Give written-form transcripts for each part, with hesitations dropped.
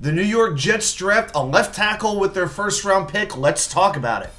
The New York Jets draft a left tackle with their first round pick. Let's talk about it.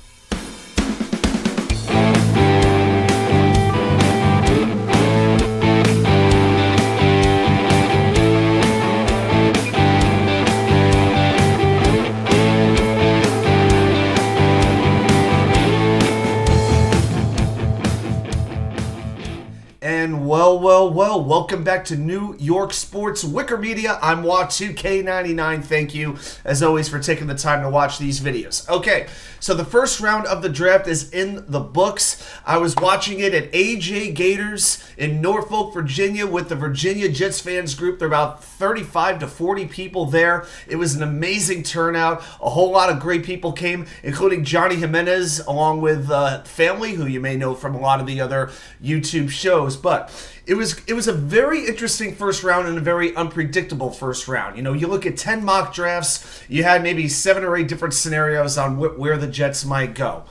And well, welcome back to New York Sports WickerMedia. I'm Wa2K99. Thank you, as always, for taking the time to watch these videos. Okay, so the first round of the draft is in the books. I was watching it at AJ Gators in Norfolk, Virginia, with the Virginia Jets fans group. There are about 35 to 40 people there. It was an amazing turnout. A whole lot of great people came, including Johnny Jimenez, along with family, who you may know from a lot of the other YouTube shows. But it was a very interesting first round and a very unpredictable first round. You know, you look at 10 mock drafts, you had maybe 7 or 8 different scenarios on where the Jets might go.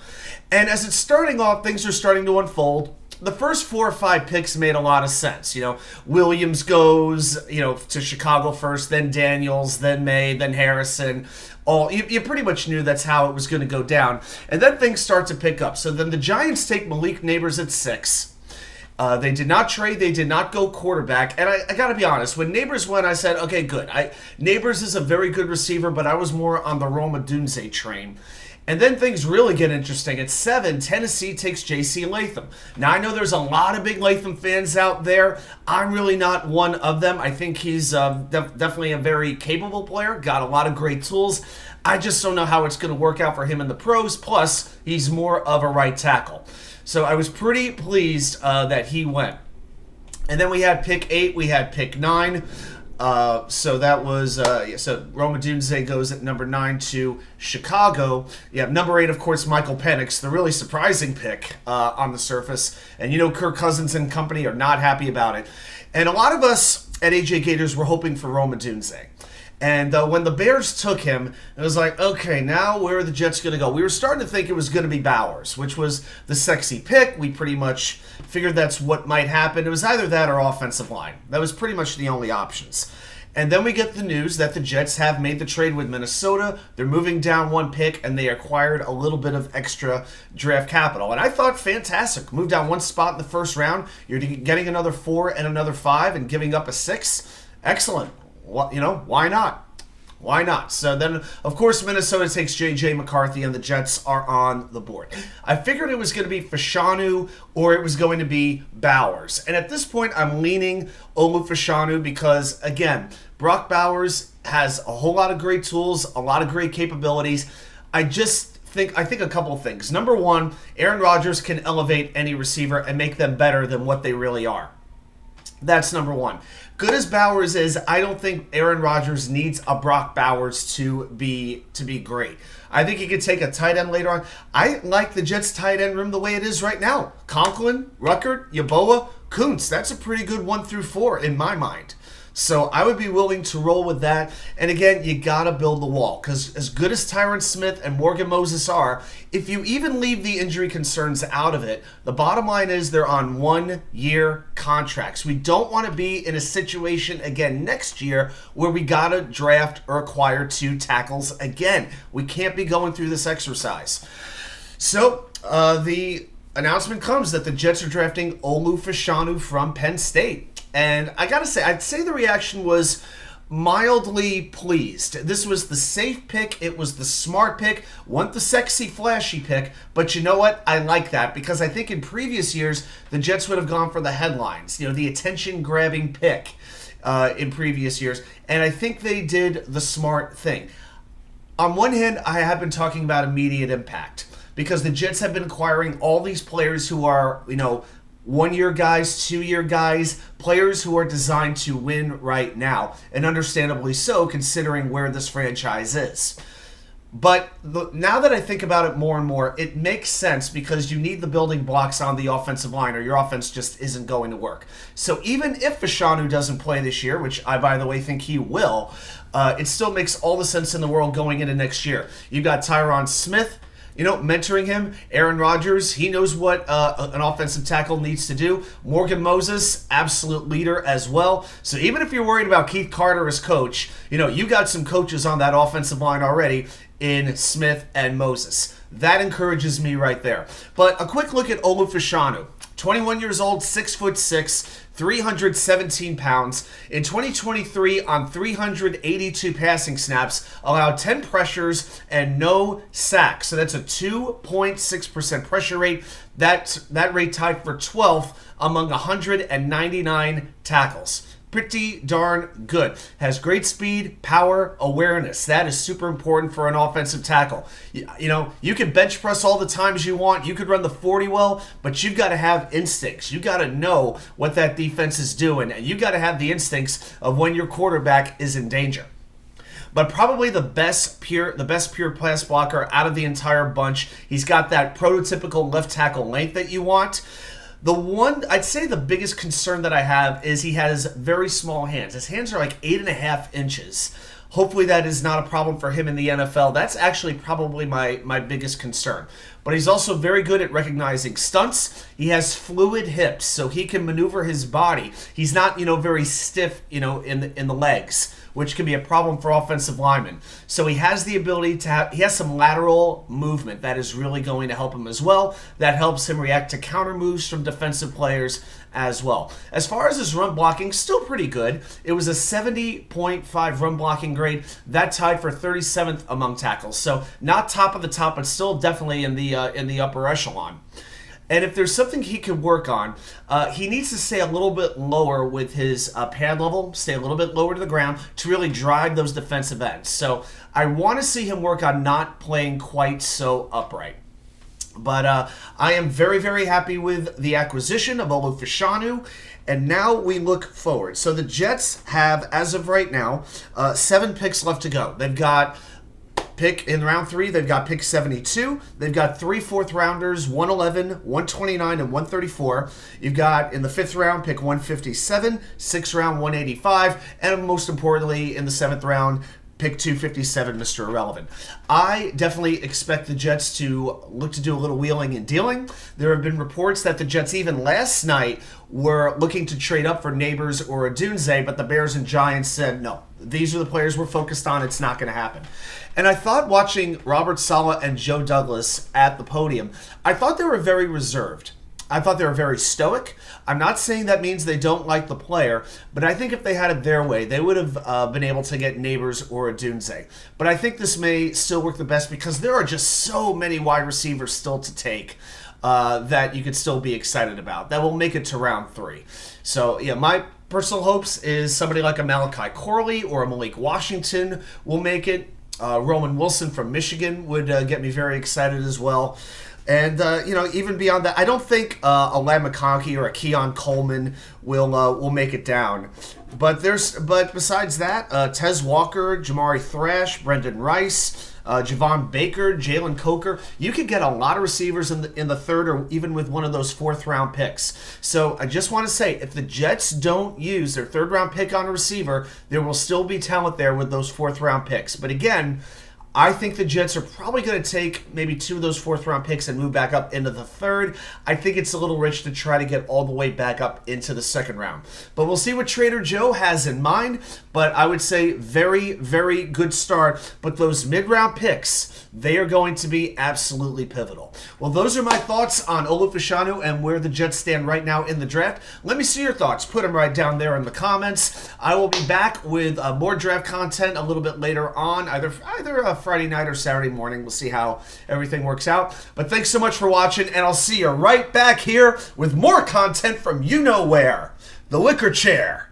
And as it's starting off, things are starting to unfold. The first 4 or 5 picks made a lot of sense. You know, Williams goes, to Chicago first, then Daniels, then May, then Harrison. You pretty much knew that's how it was going to go down. And then things start to pick up. So then the Giants take Malik Nabers at 6. They did not trade. They did not go quarterback. And I got to be honest, when Nabers went, I said, okay, good. Nabers is a very good receiver, but I was more on the Rome Odunze train. And then things really get interesting. At 7, Tennessee takes J.C. Latham. Now, I know there's a lot of big Latham fans out there. I'm really not one of them. I think he's definitely a very capable player, got a lot of great tools. I just don't know how it's going to work out for him in the pros. Plus, he's more of a right tackle. So I was pretty pleased that he went. And then we had pick 8, we had pick 9. So that was, so Rome Odunze goes at number 9 to Chicago. You have number 8, of course, Michael Penix, the really surprising pick on the surface. And you know Kirk Cousins and company are not happy about it. And a lot of us at AJ Gators were hoping for Rome Odunze. And when the Bears took him, it was like, okay, now where are the Jets going to go? We were starting to think it was going to be Bowers, which was the sexy pick. We pretty much figured that's what might happen. It was either that or offensive line. That was pretty much the only options. And then we get the news that the Jets have made the trade with Minnesota. They're moving down 1 pick, and they acquired a little bit of extra draft capital. And I thought, fantastic. Move down 1 spot in the first round. You're getting another 4 and another 5 and giving up a 6. Excellent. Why not? Why not? So then, of course, Minnesota takes J.J. McCarthy, and the Jets are on the board. I figured it was going to be Fashanu or it was going to be Bowers. And at this point, I'm leaning Olu Fashanu because, again, Brock Bowers has a whole lot of great tools, a lot of great capabilities. I think a couple of things. Number 1, Aaron Rodgers can elevate any receiver and make them better than what they really are. That's number 1. Good as Bowers is, I don't think Aaron Rodgers needs a Brock Bowers to be great. I think he could take a tight end later on. I like the Jets tight end room the way it is right now. Conklin, Ruckert, Yeboah, Kuntz. That's a pretty good 1 through 4 in my mind. So I would be willing to roll with that. And again, you got to build the wall. Because as good as Tyron Smith and Morgan Moses are, if you even leave the injury concerns out of it, the bottom line is they're on 1-year contracts. We don't want to be in a situation again next year where we got to draft or acquire 2 tackles again. We can't be going through this exercise. So the announcement comes that the Jets are drafting Olu Fashanu from Penn State. And I gotta say, I'd say the reaction was mildly pleased. This was the safe pick. It was the smart pick. Wasn't the sexy, flashy pick. But you know what? I like that because I think in previous years, the Jets would have gone for the headlines, the attention-grabbing pick in previous years. And I think they did the smart thing. On one hand, I have been talking about immediate impact because the Jets have been acquiring all these players who are, 1-year guys, 2-year guys, players who are designed to win right now, and understandably so considering where this franchise is. But now that I think about it more and more, it makes sense because you need the building blocks on the offensive line or your offense just isn't going to work. So even if Fashanu doesn't play this year, which I, by the way, think he will, it still makes all the sense in the world going into next year. You've got Tyron Smith, mentoring him. Aaron Rodgers, he knows what an offensive tackle needs to do. Morgan Moses, absolute leader as well. So even if you're worried about Keith Carter as coach, you got some coaches on that offensive line already in Smith and Moses. That encourages me right there. But a quick look at Olu Fashanu. 21 years old, 6'6", 317 pounds. In 2023, on 382 passing snaps, allowed 10 pressures and no sacks. So that's a 2.6% pressure rate. That rate tied for 12th among 199 tackles. Pretty darn good. Has great speed, power, awareness. That is super important for an offensive tackle. You can bench press all the times you want. You could run the 40 well, but you've got to have instincts. You got to know what that defense is doing, and you got to have the instincts of when your quarterback is in danger. But probably the best pure pass blocker out of the entire bunch. He's got that prototypical left tackle length that you want. I'd say the biggest concern that I have is he has very small hands. His hands are like 8.5 inches. Hopefully that is not a problem for him in the NFL. That's actually probably my biggest concern. But he's also very good at recognizing stunts. He has fluid hips, so he can maneuver his body. He's not, very stiff, in the legs, which can be a problem for offensive linemen. So he has the ability he has some lateral movement that is really going to help him as well. That helps him react to counter moves from defensive players as well. As far as his run blocking, still pretty good. It was a 70.5 run blocking grade. That tied for 37th among tackles. So not top of the top, but still definitely in the upper echelon. And if there's something he could work on, he needs to stay a little bit lower with his pad level, stay a little bit lower to the ground to really drive those defensive ends. So I want to see him work on not playing quite so upright. But I am very, very happy with the acquisition of Olu Fashanu. And now we look forward. So the Jets have, as of right now, 7 picks left to go. They've got pick in round 3, they've got pick 72. They've got 3 4th-rounders, 111, 129, and 134. You've got, in the 5th round, pick 157, 6th round, 185, and most importantly, in the 7th round, pick 257, Mr. Irrelevant. I definitely expect the Jets to look to do a little wheeling and dealing. There have been reports that the Jets, even last night, were looking to trade up for Neighbors or Odunze, but the Bears and Giants said, no, these are the players we're focused on. It's not going to happen. And I thought watching Robert Saleh and Joe Douglas at the podium, I thought they were very reserved. I thought they were very stoic. I'm not saying that means they don't like the player, but I think if they had it their way, they would have been able to get Neighbors or Odunze. But I think this may still work the best because there are just so many wide receivers still to take that you could still be excited about. That will make it to round 3. So, yeah, my personal hopes is somebody like a Malachi Corley or a Malik Washington will make it. Roman Wilson from Michigan would get me very excited as well. And, even beyond that, I don't think a Lam McConkey or a Keon Coleman will make it down. But besides that, Tez Walker, Jamari Thrash, Brendan Rice, Javon Baker, Jalen Coker, you could get a lot of receivers in the 3rd or even with one of those 4th-round picks. So I just want to say, if the Jets don't use their 3rd-round pick on a receiver, there will still be talent there with those 4th-round picks. But again, I think the Jets are probably going to take maybe 2 of those 4th-round picks and move back up into the 3rd. I think it's a little rich to try to get all the way back up into the 2nd round. But we'll see what Trader Joe has in mind. But I would say very, very good start. But those mid-round picks, they are going to be absolutely pivotal. Well, those are my thoughts on Olu Fashanu and where the Jets stand right now in the draft. Let me see your thoughts. Put them right down there in the comments. I will be back with more draft content a little bit later on, either Friday night or Saturday morning. We'll see how everything works out. But thanks so much for watching, and I'll see you right back here with more content from you know where, the Wicker Chair.